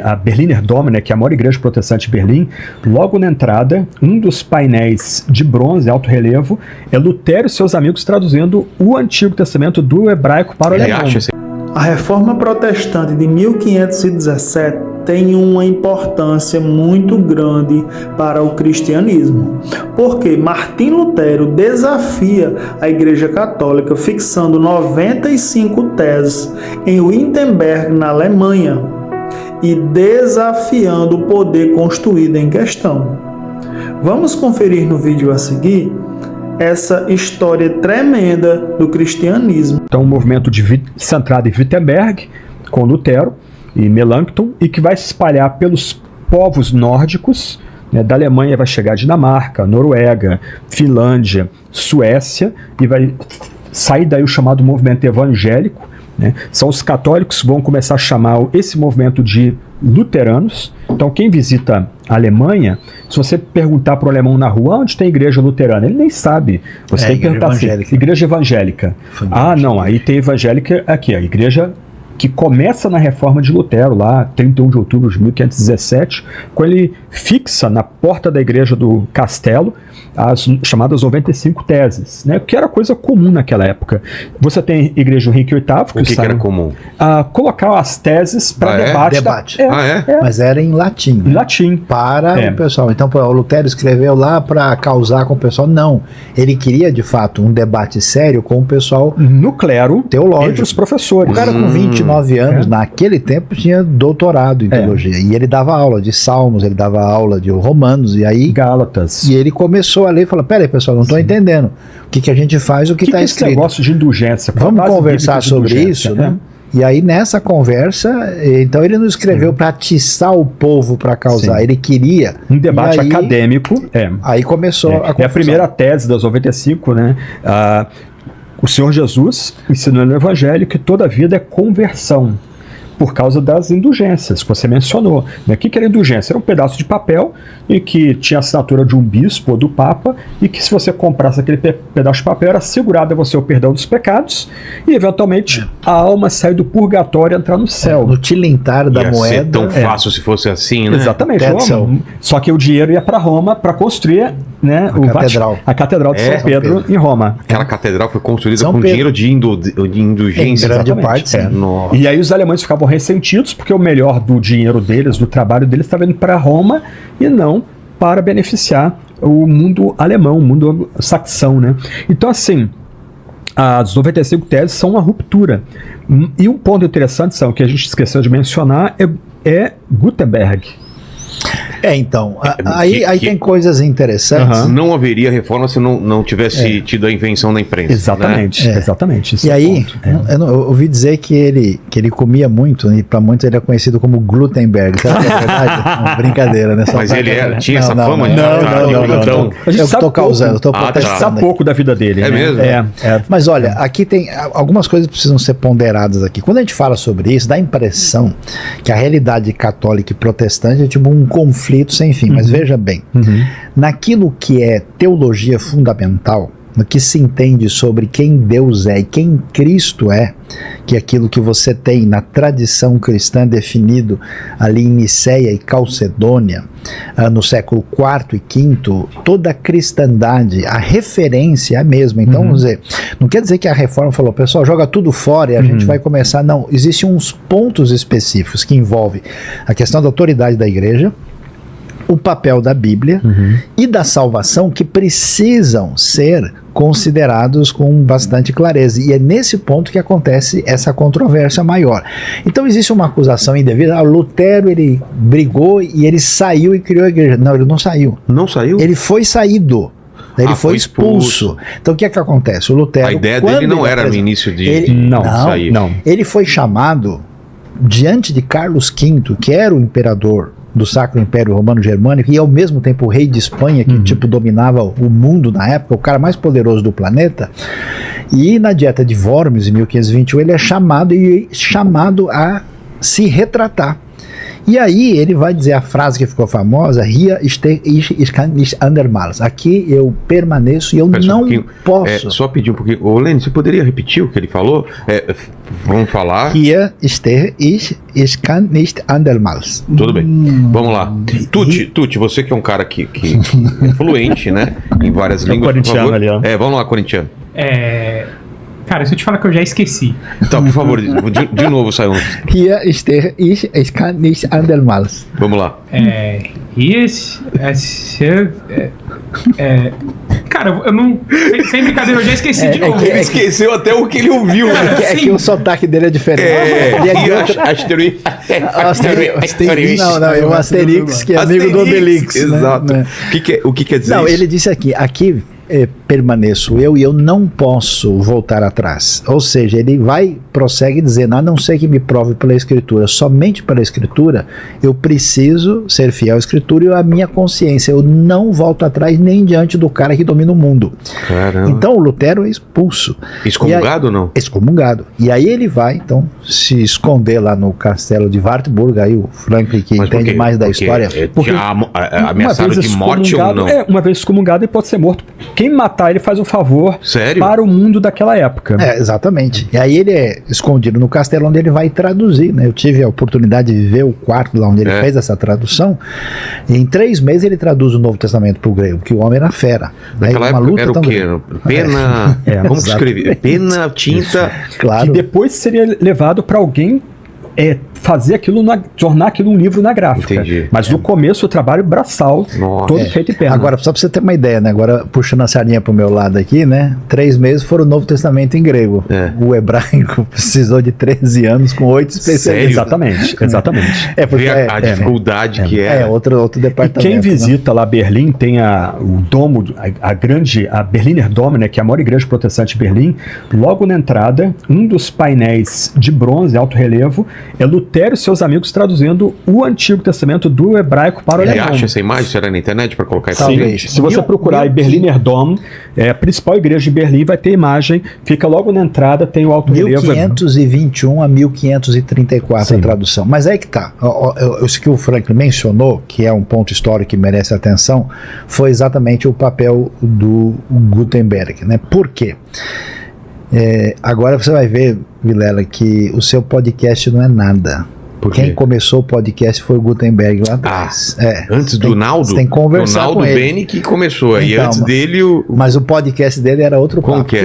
A Berliner Dom, né, que é a maior igreja protestante de Berlim, logo na entrada, um dos painéis de bronze, alto relevo, é Lutero e seus amigos traduzindo o Antigo Testamento do hebraico para o alemão. A Reforma Protestante de 1517 tem uma importância muito grande para o cristianismo, porque Martim Lutero desafia a Igreja Católica fixando 95 teses em Wittenberg, na Alemanha, e desafiando o poder construído em questão. Vamos conferir no vídeo a seguir essa história tremenda do cristianismo. Então, um movimento centrado em Wittenberg, com Lutero e Melanchthon, e que vai se espalhar pelos povos nórdicos, né, da Alemanha vai chegar a Dinamarca, Noruega, Finlândia, Suécia, e vai sair daí o chamado movimento evangélico, né? São os católicos que vão começar a chamar esse movimento de luteranos. Então, quem visita a Alemanha, se você perguntar para o alemão na rua onde tem igreja luterana, ele nem sabe. Você tem que perguntar assim, igreja evangélica. Ah, não, aí tem evangélica aqui, a igreja que começa na reforma de Lutero, lá 31 de outubro de 1517, quando ele fixa na porta da igreja do castelo as chamadas 95 teses, né, que era coisa comum naquela época. Você tem igreja do Henrique VIII, o que era comum? Colocar as teses para debate. Mas era em latim. Em latim. Para o pessoal. Então, o Lutero escreveu lá para causar com o pessoal. Não. Ele queria, de fato, um debate sério com o pessoal no clero, teológico, entre os professores. O cara com 29 anos, naquele tempo, tinha doutorado em teologia. E ele dava aula de Salmos, ele dava aula de Romanos, e aí... Gálatas. E ele começou a ler e falou, peraí, pessoal, não estou entendendo. O que a gente faz, o que está escrito. Esse negócio de indulgência? Vamos conversar sobre isso, né? E aí, nessa conversa, então ele não escreveu para atiçar o povo para causar, ele queria... Um debate acadêmico. Aí começou a confusão. É a primeira tese das 95, né? O Senhor Jesus ensinou no Evangelho que toda vida é conversão, por causa das indulgências que você mencionou. O que era indulgência? Era um pedaço de papel e que tinha a assinatura de um bispo ou do papa, e que se você comprasse aquele pedaço de papel, era assegurado a você o perdão dos pecados e, eventualmente, a alma sair do purgatório e entrar no céu. No tilintar da moeda. Ia ser tão fácil se fosse assim, né? Exatamente. Só que o dinheiro ia para Roma para construir, né, a Catedral de São Pedro em Roma. Aquela catedral foi construída com dinheiro de indulgência. Em grande parte, E aí os alemães ficavam ressentidos porque o melhor do dinheiro deles, do trabalho deles, estava indo para Roma e não para beneficiar o mundo alemão, o mundo saxão, né? Então, assim, as 95 teses são uma ruptura. E um ponto interessante, são que a gente esqueceu de mencionar, é Gutenberg. Então, aí tem coisas interessantes. Não haveria reforma se não tivesse tido a invenção da imprensa. Exatamente, né? Exatamente. E aí, eu ouvi dizer que ele comia muito, e para muitos ele é conhecido como Glutenberg. Sabe que é verdade? Não, brincadeira, né? Mas ele tinha essa fama? Não. Eu estou causando, estou protestando. A gente sabe pouco da vida dele. É mesmo? Mas olha, aqui tem algumas coisas que precisam ser ponderadas aqui. Quando a gente fala sobre isso, dá a impressão que a realidade católica e protestante é tipo um conflito sem fim, mas veja bem, naquilo que é teologia fundamental, no que se entende sobre quem Deus é e quem Cristo é, que é aquilo que você tem na tradição cristã definido ali em Niceia e Calcedônia, no século IV e V, toda a cristandade, a referência é a mesma. Então, vamos dizer, não quer dizer que a reforma falou, pessoal, joga tudo fora e a gente vai começar, não, existem uns pontos específicos que envolvem a questão da autoridade da igreja, o papel da Bíblia e da salvação, que precisam ser considerados com bastante clareza. E é nesse ponto que acontece essa controvérsia maior. Então existe uma acusação indevida. Lutero, ele brigou e ele saiu e criou a igreja. Não, ele não saiu. Não saiu? Ele foi saído. Ele foi expulso. Então o que é que acontece? O Lutero... A ideia dele não era no início de sair. Não. Ele foi chamado diante de Carlos V, que era o imperador do Sacro Império Romano Germânico e ao mesmo tempo o rei de Espanha, que tipo dominava o mundo na época, o cara mais poderoso do planeta. E na Dieta de Worms, em 1521, ele é chamado a se retratar. E aí ele vai dizer a frase que ficou famosa: Hier stehe ich kann nicht andermals. Aqui eu permaneço e eu Peço um não pouquinho. posso. Só pedir um pouquinho. Ô, Lênin, você poderia repetir o que ele falou? Vamos falar. Hier stehe ich kann nicht andermals. Tudo bem. Vamos lá. Tuti, você que é um cara que é fluente, né? Em várias línguas. Corintiano por favor. ali, ó. Vamos lá, corintiano. Cara, se eu te falar que eu já esqueci. Então, por favor, de novo, saiu. Hier stehe ich kann nicht andermals. Vamos lá. Cara, eu não. Sem brincadeira, eu já esqueci de novo. Ele esqueceu até o que ele ouviu. É que o sotaque dele é diferente. Ele é de outra... Não, o Asterix, que é amigo do Obelix. Exato. Né? O que quer dizer não, isso? ele disse aqui permaneço eu e eu não posso voltar atrás. Ou seja, ele prossegue dizendo, a não ser que me prove pela Escritura, somente pela Escritura, eu preciso ser fiel à Escritura e à minha consciência. Eu não volto atrás nem diante do cara que domina o mundo. Caramba. Então o Lutero é expulso. Excomungado ou não? Excomungado. E aí ele vai, então, se esconder lá no castelo de Wartburg, aí o Franklin, que entende mais da história. Porque ameaçado de morte ou não? Uma vez excomungado, ele pode ser morto. Quem matar ele faz um favor Sério? para o mundo daquela época. Exatamente. E aí ele é escondido no castelo onde ele vai traduzir, né? Eu tive a oportunidade de viver o quarto lá onde ele fez essa tradução. E em 3 meses ele traduz o Novo Testamento para o grego, porque o homem era fera. Naquela época era o quê? Pena... Como que escreve? Pena, tinta... Claro. Que depois seria levado para alguém fazer aquilo, tornar aquilo um livro na gráfica. Entendi. Mas no começo o trabalho braçal, todo feito em pena. Agora, só para você ter uma ideia, né? Agora, puxando a sardinha pro meu lado aqui, né? 3 meses foram o Novo Testamento em grego. O hebraico precisou de 13 anos com 8 especialistas. Exatamente. Porque a dificuldade que é. Outro departamento. E quem visita lá Berlim tem o domo, a Berliner Dom, né, que é a maior igreja protestante de Berlim. Logo na entrada, um dos painéis de bronze, alto relevo, é Lutero e seus amigos traduzindo o Antigo Testamento do hebraico para o alemão. Ele acha essa imagem? Será na internet para colocar isso? Sim, se você procurar em Berliner Dom, a principal igreja de Berlim, vai ter imagem, fica logo na entrada, tem o alto relevo. 1521 a 1534 a tradução. Mas aí que tá. Isso que o Franklin mencionou, que é um ponto histórico que merece atenção, foi exatamente o papel do Gutenberg, né? Por quê? Agora você vai ver, Vilela, que o seu podcast não é nada. Quem começou o podcast foi o Gutenberg lá atrás. Antes do Naldo? Você tem que conversar com ele. O Naldo Bene que começou. Então, e antes dele Mas o podcast dele era outro papo. Como que é?